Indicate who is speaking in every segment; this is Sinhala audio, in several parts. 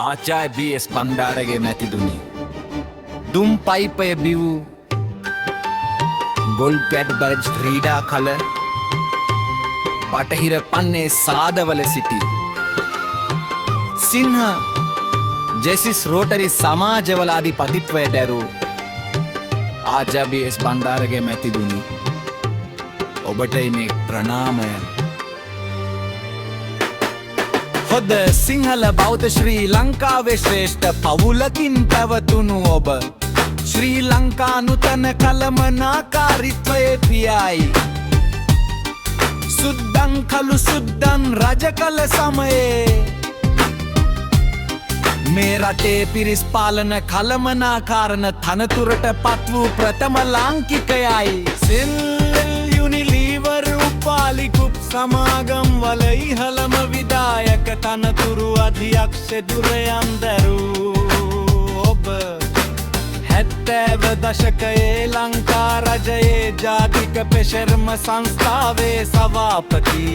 Speaker 1: ආචාර්ය බී.එස්. බණ්ඩාරගේ මැතිතුනි. දුම් පයිපය බිව් ගොල් පැඩ් බර්ජ් ක්‍රීඩා කල බටහිර පන්නේ සාදවල සිටි සිංහ ජෙසිස් රෝටරි සමාජවල අධිපතිත්වයට ඇරූ ආචාර්ය බී.එස්. බණ්ඩාරගේ මැතිතුනි, ඔබට මේ ප්‍රණාමය. හොද සිංහල බෞද්ධ ශ්‍රී ලංකාවේ ශ්‍රේෂ්ඨ පවුලකින් පැවතුණු ඔබ ශ්‍රී ලංකා නූතන කළමනාකාරීත්වයේ පියයි. සුද්දන් කළු සුද්දන් රජ කළ සමයේ මේ රටේ පිරිස් පාලන කළමනාකාරණ තනතුරට පත් වූ ප්‍රථම ලාංකිකයයි. යුනිලීවර් උපාලි කුප් සමාගම් වල ඉහළම විදායක තනතුරු අධ්‍යක්ෂ දුරයන් දැරූ ඔබ 70 දශකයේ ලංකා රජයේ ජාතික පෙෂර්ම සංස්ථාවේ සභාපති.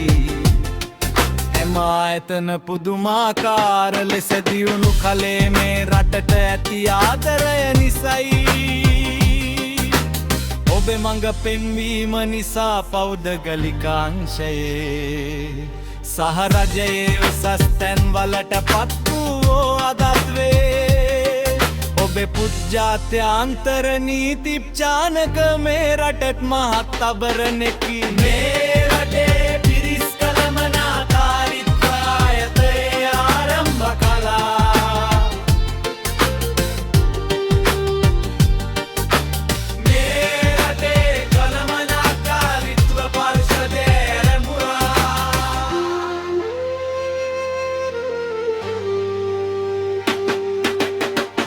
Speaker 1: එම ආයතන පුදුමාකාර ලෙස දියුණු කලේ මේ රටට ඇති ආදරය නිසයි. ඔබේ මඟ පෙන්වීම නිසා පෞද්ගලිකාංශයේ සහ රජයේ උසස් තැන්වලට පත් වූ අදත්වේ ඔබේ පුජ්ජාත්‍යාන්තර නීතිප්චානක මේ රටට මහත් අබරණකි. මේ රටේ පිරිස් කළමනාකාරීත්ව ආයතනය ආරම්භ කළා.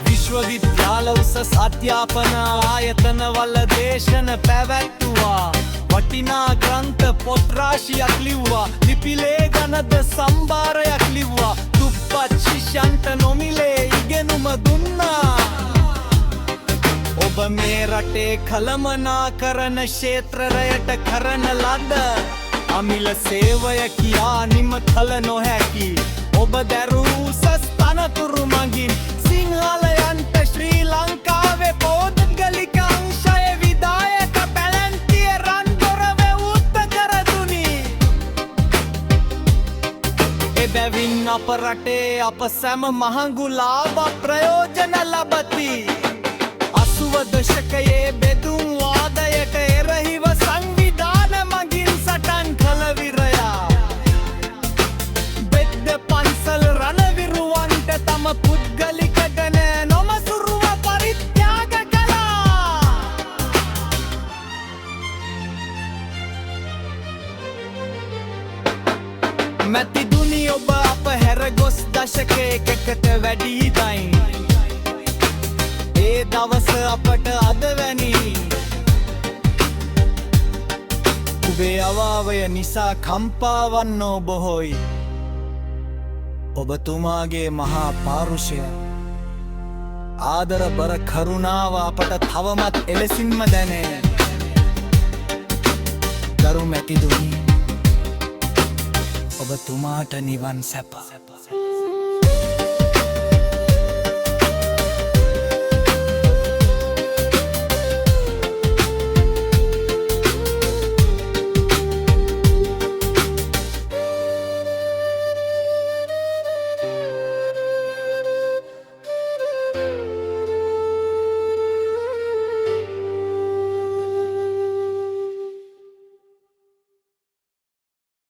Speaker 1: විශ්වවිද්‍යාල උසස් අධ්‍යාපන ආයතනවල දේශන පැවැත්තුවා. වටිනා ග්‍රන්ථ පොත් රාශියක් ලිව්වා. ලිපි ලේඛනද සම්භාරයක් ලිව්වා. දුප්පත් ශිෂ්‍යන්ට නොමිලේ ඉගෙනුම දුන්නා. ඔබ මේ රටේ කළමනාකරණ ක්ෂේත්‍රයට කරන ලද අමිල සේවය කියා නිම කළ නොහැකි. ඔබ දැරූ උසස් තනතුරු මගින් සිංහලයන්ට ශ්‍රී ලංකාවේ පෞද්ගලික අංශයේ විදායක පැලැන්තිය රන්දොරව උත්ත කර දුනි. එබැවින් අප රටේ අප සැම මහඟු ලාභ ප්‍රයෝජන ලබති. 80 දශකයේ බෙදුම් වාදයට එරෙහිව සංවිධාන මගින් සටන් කළ විරයා බෙද්ද පන්සල් රණවිරුවන්ට තම පුද්ගලික ගණ නොමසුරුව පරිත්‍යාග කළා. මැතිතුනි, ඔබ අප හැර ගොස් දශකයකට වැඩි දයින්. ඒ දවස අපට අද වැනි. ඔබේ අවාවය නිසා කම්පාවන්නෝ බොහෝයි. ඔබතුමාගේ මහා පාරුෂය ආදර බර කරුණාව අපට තවමත් එලෙසින්ම දැනේ. ගරු මැතිතුනි, ඔබතුමාට නිවන් සැප.